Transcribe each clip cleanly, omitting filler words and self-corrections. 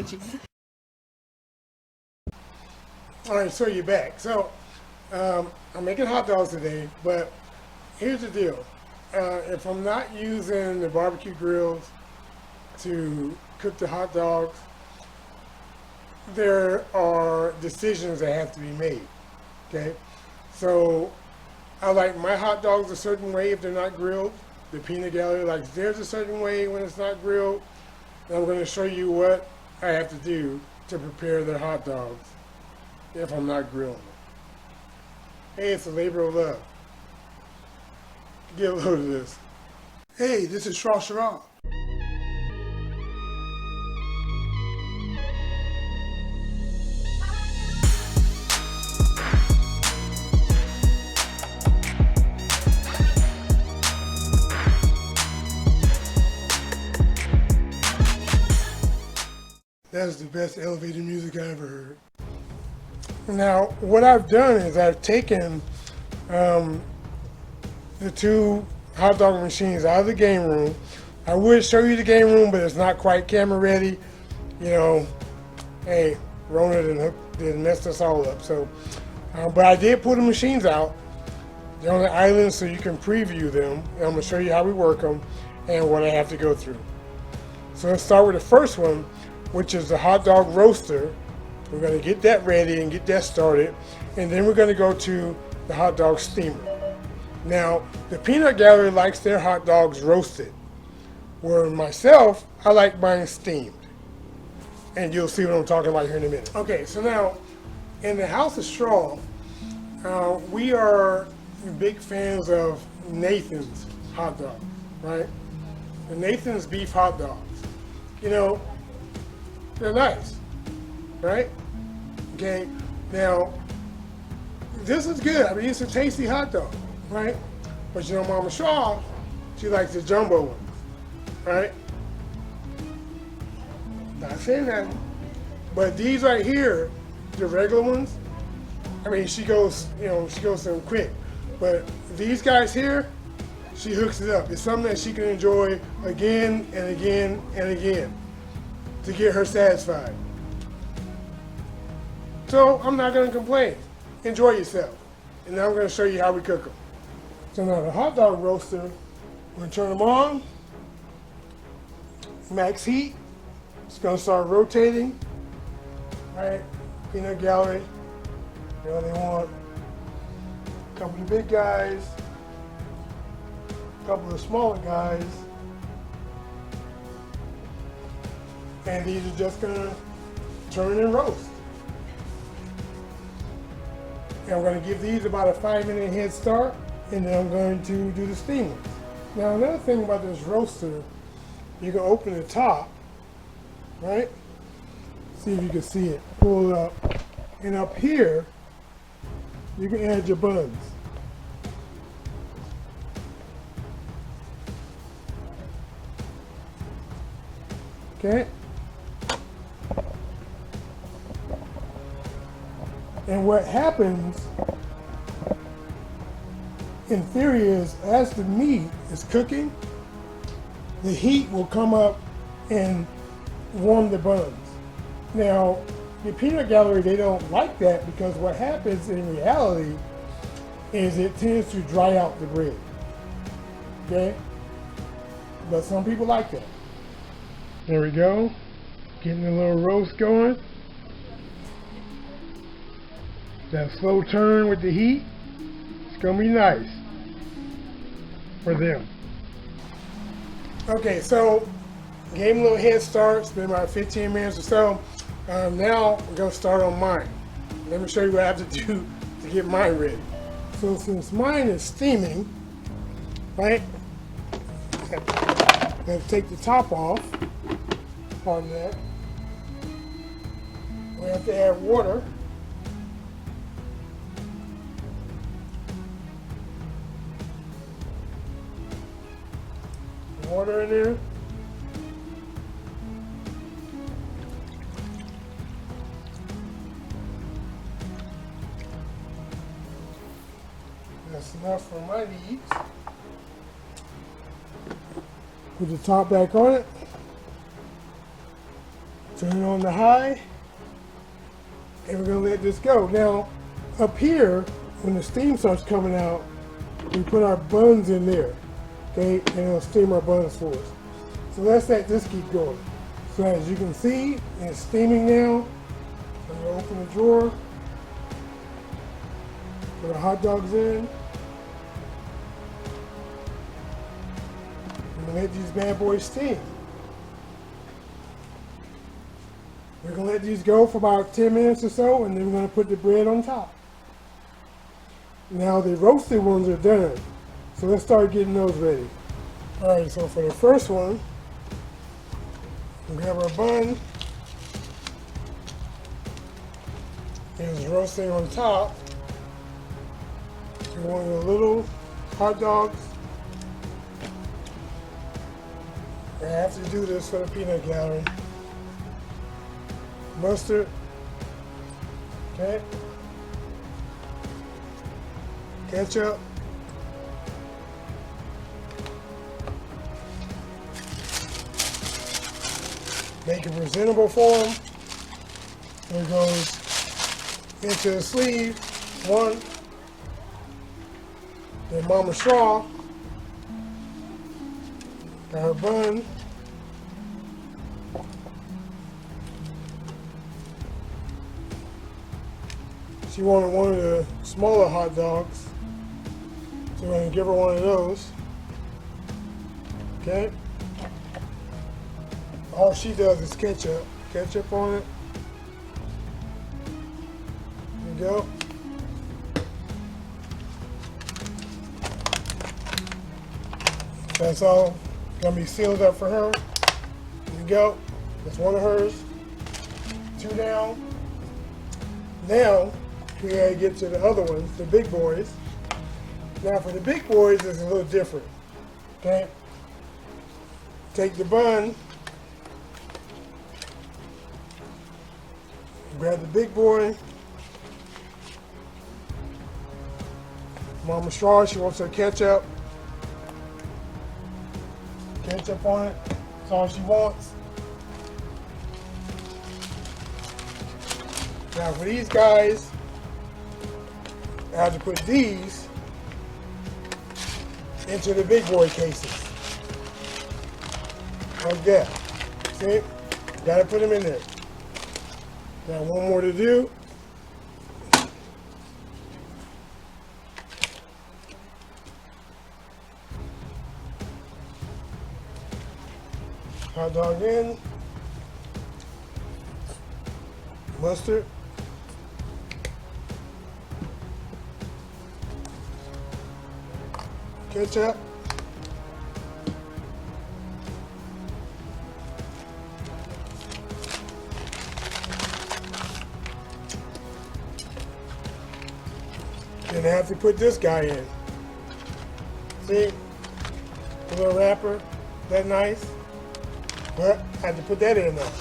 with you. All right, so you're back. So I'm making hot dogs today, but here's the deal. If I'm not using the barbecue grills to cook the hot dogs, there are decisions that have to be made. Okay, so I like my hot dogs a certain way if they're not grilled. The peanut gallery likes theirs a certain way when it's not grilled. And I'm going to show you what I have to do to prepare their hot dogs if I'm not grilling them. Hey, it's a labor of love. Get a load of this. Hey, this is Shrashira. That's the best elevator music I ever heard. Now, what I've done is I've taken the two hot dog machines out of the game room. I would show you the game room, but it's not quite camera ready. You know, hey, Rona didn't mess us all up. So, but I did pull the machines out. They're on the island so you can preview them. And I'm going to show you how we work them and what I have to go through. So let's start with the first one, which is the hot dog roaster. We're going to get that ready and get that started, and then we're going to go to the hot dog steamer. Now, the peanut gallery likes their hot dogs roasted, where myself, I like mine steamed. And you'll see what I'm talking about here in a minute. Okay, so now, in the house of Shra, we are big fans of Nathan's hot dog, right? The Nathan's beef hot dogs. You know, they're nice, right? Okay, now, this is good. I mean, it's a tasty hot dog, right? But you know, Mama Shra, she likes the jumbo ones, right? Not saying that, but these right here, the regular ones, I mean, she goes to them quick. But these guys here, she hooks it up. It's something that she can enjoy again and again and again to get her satisfied. So I'm not going to complain. Enjoy yourself. And now I'm going to show you how we cook them. So now the hot dog roaster, we're going to turn them on. Max heat. It's going to start rotating. Right? Peanut gallery. You know they want. A couple of big guys. A couple of smaller guys. And these are just going to turn and roast. And I'm going to give these about a 5-minute head start, and then I'm going to do the steamers. Now another thing about this roaster, you can open the top, right? See if you can see it. Pull it up. And up here, you can add your buns. Okay? And what happens, in theory, is as the meat is cooking, the heat will come up and warm the buns. Now, the peanut gallery, they don't like that because what happens in reality is it tends to dry out the bread. Okay? But some people like that. There we go. Getting a little roast going. That slow turn with the heat, it's gonna be nice for them. Okay, so gave them a little head start. It's been about 15 minutes or so. Now we're gonna start on mine. Let me show you what I have to do to get mine ready. So since mine is steaming, right, I have to take the top off on that. We have to add water. Water in there. That's enough for my needs. Put the top back on it. Turn it on the high, and we're gonna let this go. Now, up here, when the steam starts coming out, we put our buns in there, okay, and it'll steam our buns for us. So let's let this keep going. So as you can see, it's steaming now. I'm gonna open the drawer, put our hot dogs in. I'm gonna let these bad boys steam. We're gonna let these go for about 10 minutes or so, and then we're gonna put the bread on top. Now the roasted ones are done, so let's start getting those ready. All right, so for the first one, we'll grab our bun. It's roasting on top. We want the little hot dogs. I have to do this for the peanut gallery. Mustard. Okay. Ketchup. Make it presentable for them. Here goes into the sleeve. One. Then Mama Shra. Got her bun. She wanted one of the smaller hot dogs, so we're going to give her one of those. Okay. All she does is ketchup. Ketchup on it. There you go. That's all going to be sealed up for her. There you go. That's one of hers. 2 down. Now, we gotta get to the other ones, the big boys. Now for the big boys, it's a little different, okay? Take the bun, grab the big boy. Mama Shra, she wants her ketchup. Ketchup on it, that's all she wants. Now for these guys, I have to put these into the big boy cases. Like that. See? Gotta put them in there. Got one more to do. Hot dog in. Mustard. Ketchup. Then I have to put this guy in. See? A little wrapper. That nice? But I have to put that in now.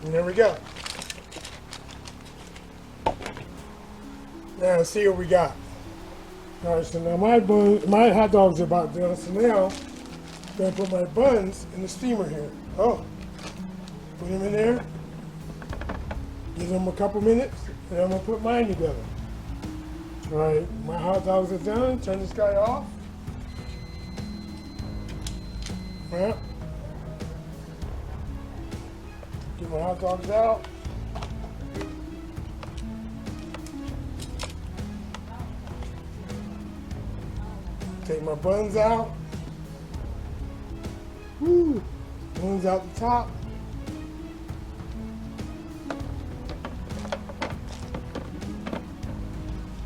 And there we go. Now let's see what we got. All right, so now my hot dogs are about done. So now I'm gonna put my buns in the steamer here. Oh, put them in there. Give them a couple minutes, and I'm gonna put mine together. All right, my hot dogs are done. Turn this guy off. All right. Get my hot dogs out. Take my buns out. Woo! Buns out the top.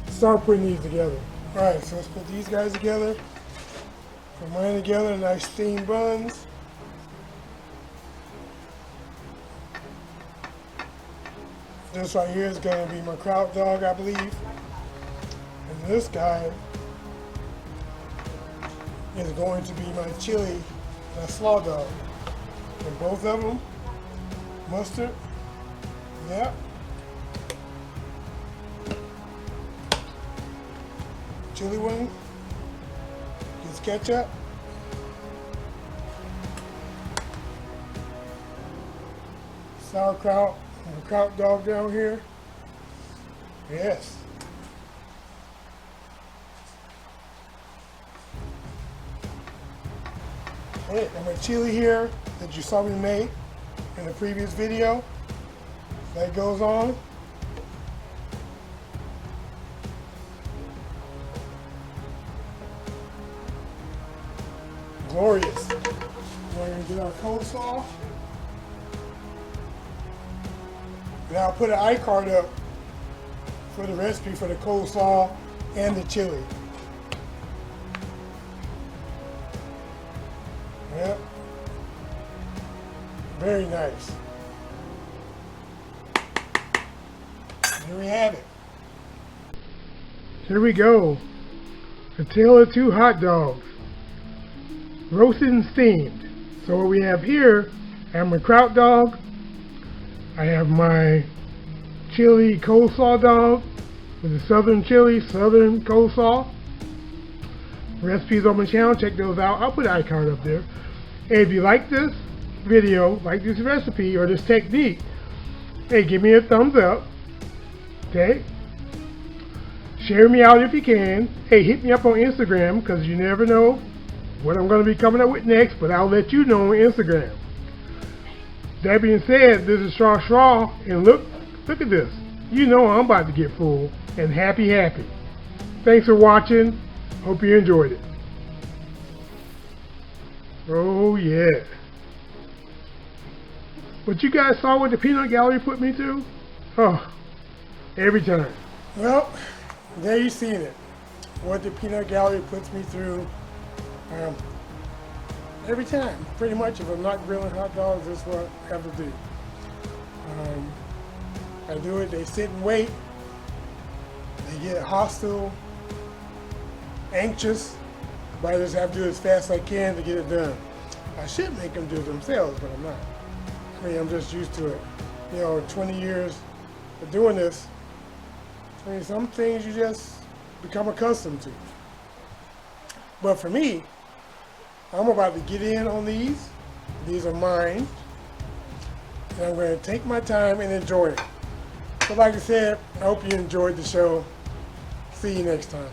Start putting these together. Alright, so let's put these guys together. Put mine together, nice steamed buns. This right here is going to be my kraut dog, I believe. And this guy is going to be my chili slaw dog. And both of them, mustard, yeah. Chili wing, gets ketchup. sauerkraut and a kraut dog down here. Yes. Okay, and my chili here that you saw me make in the previous video, that goes on. Glorious. We're going to get our coleslaw. And I'll put an iCard up for the recipe for the coleslaw and the chili. Yep. Very nice. Here we have it. Here we go. A tale of two hot dogs. Roasted and steamed. So what we have here, I have my kraut dog. I have my chili coleslaw dog with the southern chili, southern coleslaw. Recipes on my channel, check those out. I'll put an icon up there. And if you like this video, like this recipe or this technique, hey, give me a thumbs up. Okay? Share me out if you can. Hey, hit me up on Instagram because you never know what I'm going to be coming up with next, but I'll let you know on Instagram. That being said, this is Shra, and look at this. You know I'm about to get full and happy. Thanks for watching. Hope you enjoyed it. Oh yeah. But you guys saw what the peanut gallery put me through? Oh, every time. Well, there you seen it. What the peanut gallery puts me through. Every time, pretty much. If I'm not grilling hot dogs, that's what I have to do. I do it, they sit and wait. They get hostile, anxious, but I just have to do it as fast as I can to get it done. I should make them do it themselves, but I'm not. I mean, I'm just used to it. You know, 20 years of doing this, I mean, some things you just become accustomed to. But for me, I'm about to get in on these. These are mine. And I'm going to take my time and enjoy it. So like I said, I hope you enjoyed the show. See you next time.